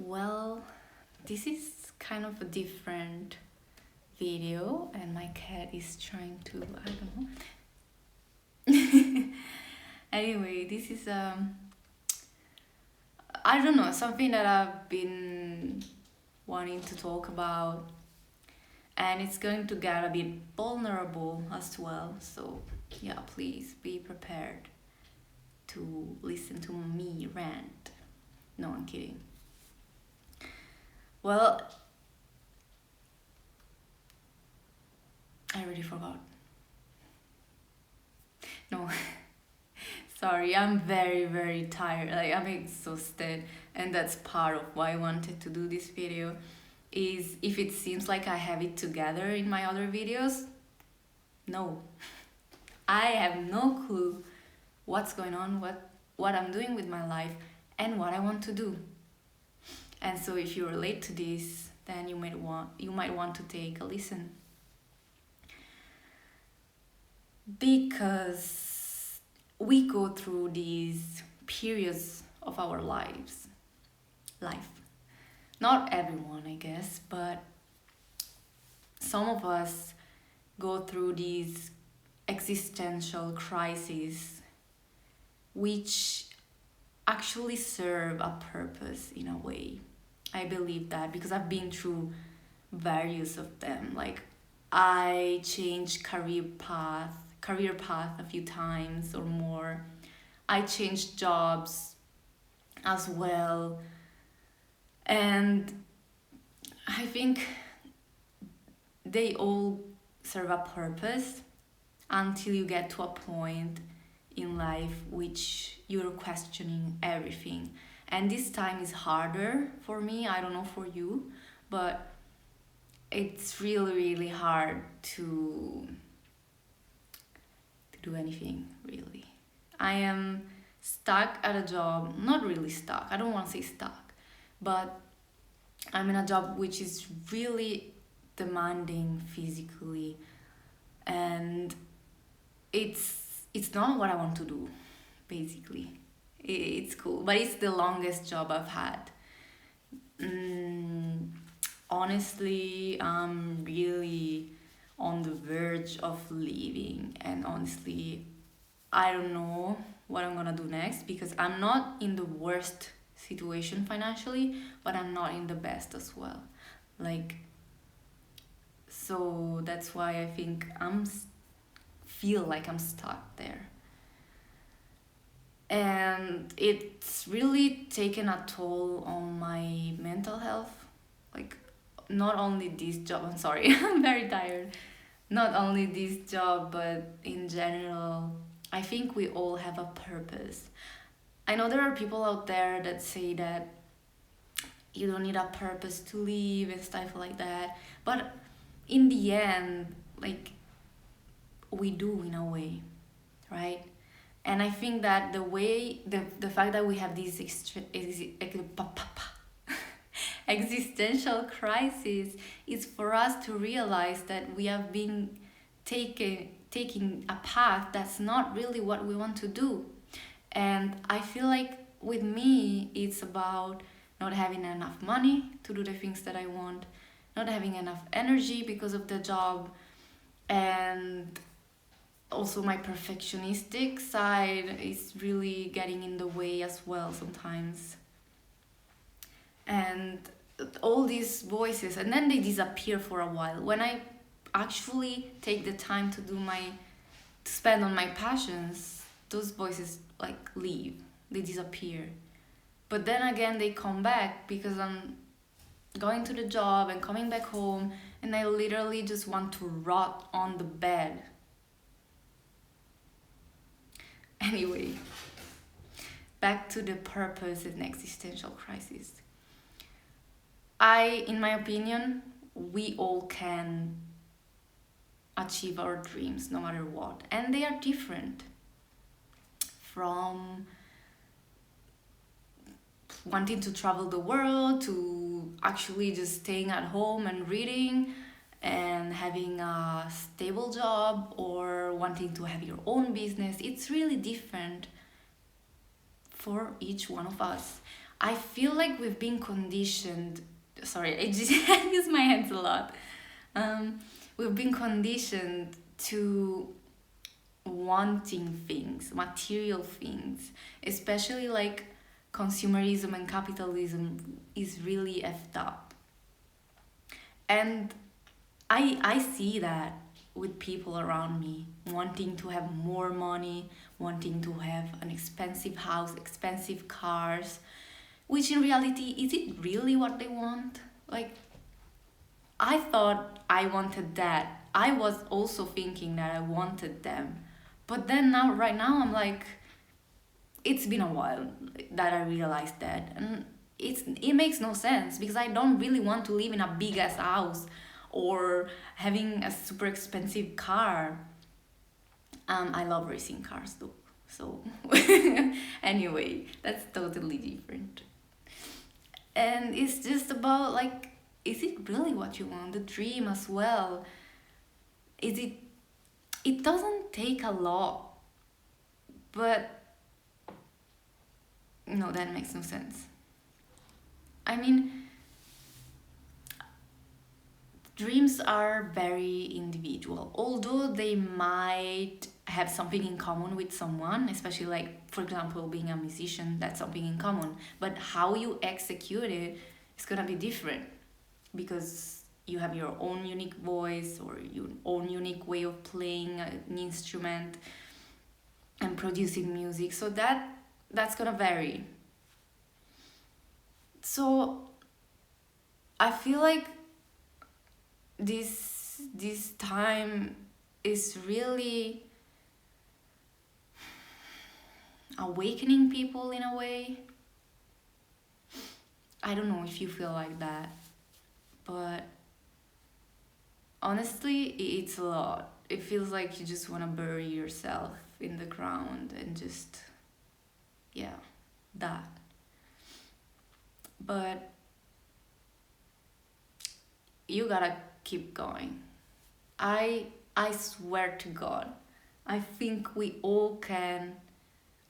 Well, this is kind of a different video, and my cat is trying to, I don't know. Anyway, this is I don't know, something that I've been wanting to talk about, and it's going to get a bit vulnerable as well. So, yeah, please be prepared to listen to me rant. No, I'm kidding. Well, I already forgot. No, sorry, I'm very, very tired. Like, I'm exhausted, and that's part of why I wanted to do this video. Is if it seems like I have it together in my other videos, no. I have no clue what's going on, what I'm doing with my life, and what I want to do. And so if you relate to this, then you might want to take a listen. Because we go through these periods of our life. Not everyone, I guess, but some of us go through these existential crises which actually serve a purpose in a way. I believe that because I've been through various of them. Like, I changed career path a few times or more. I changed jobs as well. And I think they all serve a purpose until you get to a point in life which you're questioning everything. And this time is harder for me, I don't know for you, but it's really, really hard to do anything, really. I am stuck at a job, not really stuck, I don't want to say stuck, but I'm in a job which is really demanding physically, and it's not what I want to do, basically. It's cool, but it's the longest job I've had. Honestly, I'm really on the verge of leaving, and honestly, I don't know what I'm gonna do next, because I'm not in the worst situation financially, but I'm not in the best as well. Like, so that's why I think feel like I'm stuck there. And it's really taken a toll on my mental health. Like, not only this job, I'm sorry, I'm very tired. Not only this job, but in general, I think we all have a purpose. I know there are people out there that say that you don't need a purpose to live and stuff like that, but in the end, like, we do in a way, right? And I think that the fact that we have these existential crisis is for us to realize that we have been taking a path that's not really what we want to do. And I feel like with me, it's about not having enough money to do the things that I want, not having enough energy because of the job, and also my perfectionistic side is really getting in the way as well sometimes. And all these voices, and then they disappear for a while. When I actually take the time to spend on my passions, those voices like leave, they disappear. But then again, they come back because I'm going to the job and coming back home, and I literally just want to rot on the bed. Anyway, back to the purpose and existential crisis. In my opinion, we all can achieve our dreams no matter what, and they are different. From wanting to travel the world to actually just staying at home and reading and having a stable job, or wanting to have your own business. It's really different for each one of us. I feel like we've been conditioned. Sorry, I just use my hands a lot. Um, we've been conditioned to wanting things, material things, especially like consumerism and capitalism is really effed up. And I see that with people around me wanting to have more money, wanting to have an expensive house, expensive cars, which in reality, is it really what they want? Like, I thought I wanted that. I was also thinking that I wanted them. But then now, right now, I'm like, it's been a while that I realized that. And it makes no sense because I don't really want to live in a big ass house or having a super expensive car. I love racing cars though. So, anyway, that's totally different. And it's just about like, is it really what you want? The dream as well. Is it? It doesn't take a lot, but no, that makes no sense. I mean, dreams are very individual, although they might have something in common with someone, especially like, for example, being a musician, that's something in common. But how you execute it is gonna be different because you have your own unique voice or your own unique way of playing an instrument and producing music. So that's gonna vary. So I feel like this time is really awakening people in a way. I don't know if you feel like that, but honestly, it's a lot. It feels like you just want to bury yourself in the ground and just, yeah, that. But you gotta keep going. I swear to God, I think we all can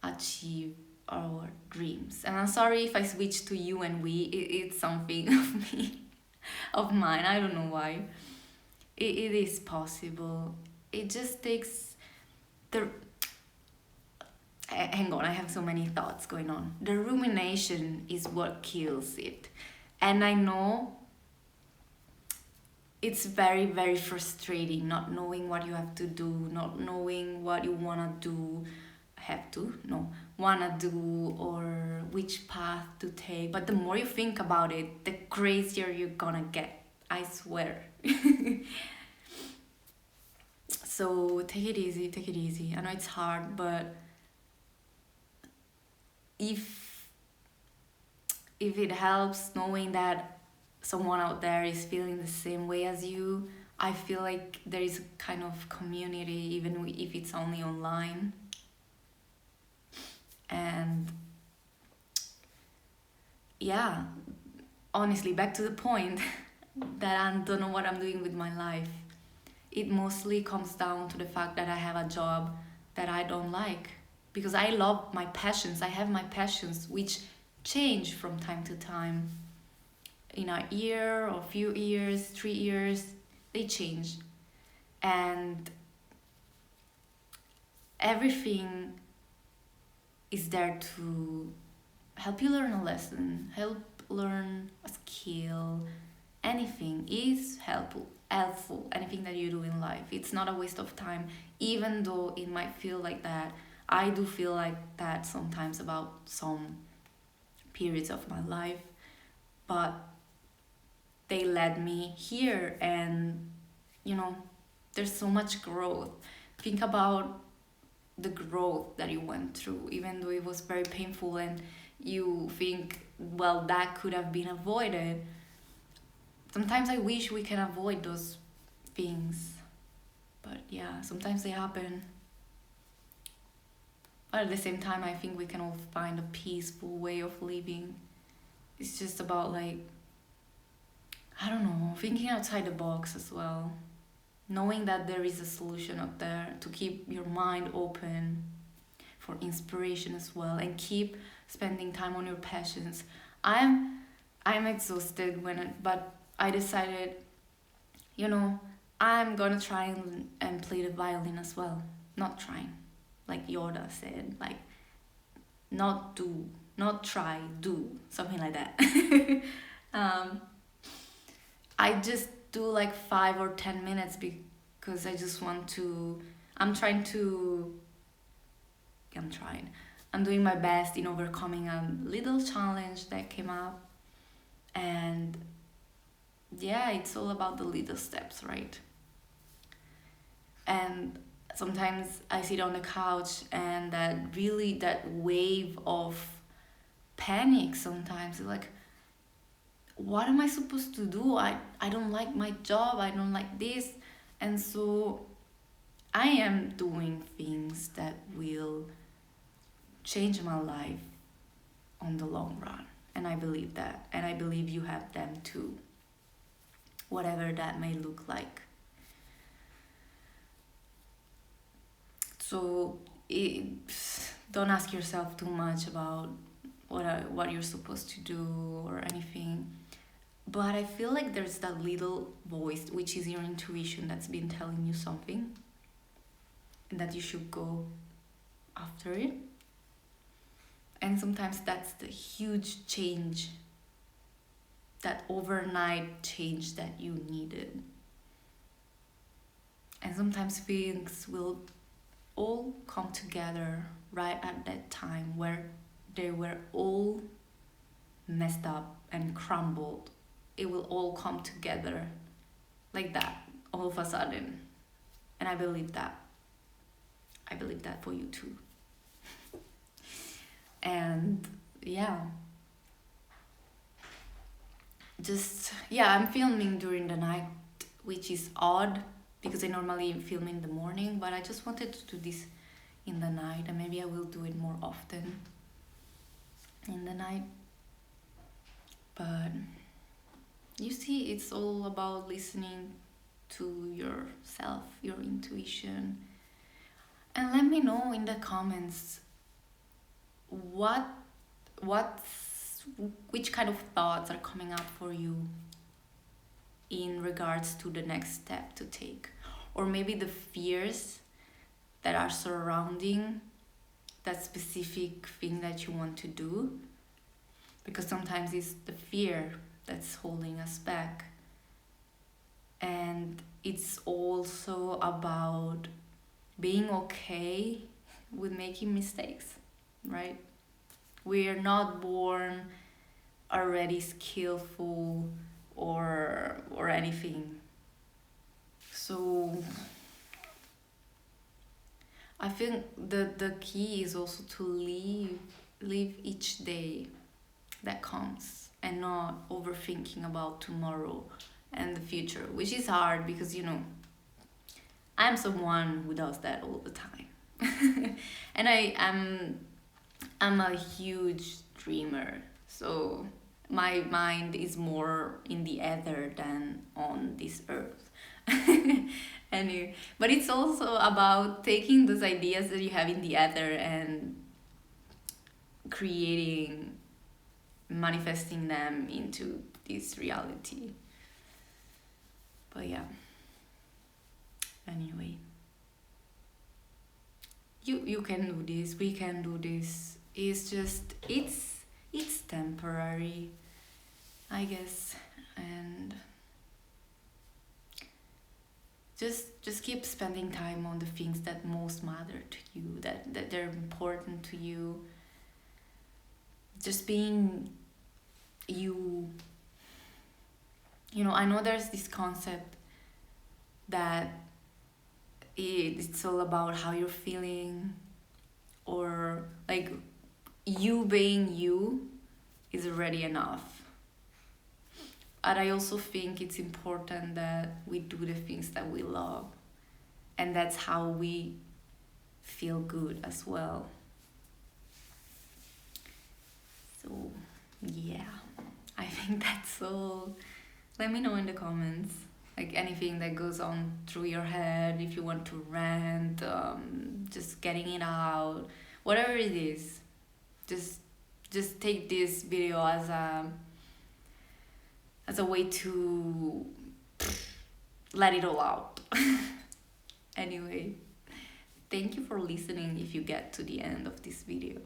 achieve our dreams. And I'm sorry if I switch to you and we. It's something of me, of mine. I don't know why. It is possible. It just takes the. Hang on, I have so many thoughts going on. The rumination is what kills it. And I know it's very, very frustrating not knowing what you have to do, not knowing what you want to do, want to do, or which path to take. But the more you think about it, the crazier you're gonna get. I swear. So take it easy, take it easy. I know it's hard, but if it helps knowing that someone out there is feeling the same way as you, I feel like there is a kind of community, even if it's only online. And yeah, honestly, back to the point that I don't know what I'm doing with my life. It mostly comes down to the fact that I have a job that I don't like. Because I love my passions. I have my passions, which change from time to time. In a year or few years, 3 years, they change. And everything is there to help you learn a lesson, help learn a skill. Anything is helpful. Anything that you do in life, it's not a waste of time, even though it might feel like that. I do feel like that sometimes about some periods of my life, but they led me here. And there's so much growth. Think about the growth that you went through, even though it was very painful and you think, well, that could have been avoided. Sometimes I wish we can avoid those things, but yeah, sometimes they happen. But at the same time, I think we can all find a peaceful way of living. It's just about, like, I don't know, thinking outside the box as well. Knowing that there is a solution out there to keep your mind open. for inspiration as well, and keep spending time on your passions. I'm exhausted but I decided, I'm gonna try and play the violin as well. Not trying, like Yoda said, like not do, not try, do, something like that. um, I just do like 5 or 10 minutes because I just want to. I'm trying to. I'm trying. I'm doing my best in overcoming a little challenge that came up, and yeah, it's all about the little steps, right? And sometimes I sit on the couch and that wave of panic sometimes, like, what am I supposed to do? I don't like my job, I don't like this. And so I am doing things that will change my life on the long run. And I believe that. And I believe you have them too. Whatever that may look like. So don't ask yourself too much about what you're supposed to do or anything. But I feel like there's that little voice, which is your intuition, that's been telling you something and that you should go after it. And sometimes that's the huge change, that overnight change that you needed. And sometimes things will all come together right at that time where they were all messed up and crumbled. It will all come together like that, all of a sudden. And I believe that. I believe that for you too. And yeah. I'm filming during the night, which is odd because I normally film in the morning, but I just wanted to do this in the night, and maybe I will do it more often in the night. But you see, it's all about listening to yourself, your intuition. And let me know in the comments which kind of thoughts are coming up for you in regards to the next step to take, or maybe the fears that are surrounding that specific thing that you want to do, because sometimes it's the fear that's holding us back. And it's also about being okay with making mistakes, right? We're not born already skillful or anything. So I think the key is also to live each day that comes and not overthinking about tomorrow and the future, which is hard because I'm someone who does that all the time. And I'm a huge dreamer, so my mind is more in the ether than on this earth. But it's also about taking those ideas that you have in the ether and manifesting them into this reality. But yeah, anyway, you can do this, we can do this. It's just it's temporary, I guess. And just keep spending time on the things that most matter to you, that they're important to you. Just being you. I know there's this concept that it's all about how you're feeling, or like you being you is already enough. But I also think it's important that we do the things that we love, and that's how we feel good as well. So yeah, I think that's all. Let me know in the comments, like anything that goes on through your head, if you want to rant, just getting it out, whatever it is, just take this video as a way to let it all out. Anyway, thank you for listening if you get to the end of this video.